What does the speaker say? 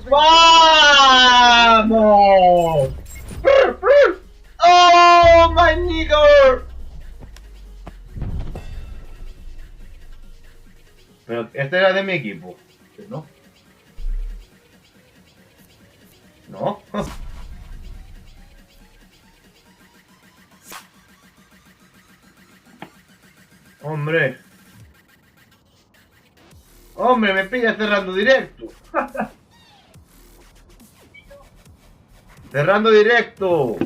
¡Vamos! ¡Oh, my nigger! Pero este era de mi equipo. Que no. ¿No? Hombre. Hombre, me pilla cerrando directo. Cerrando directo.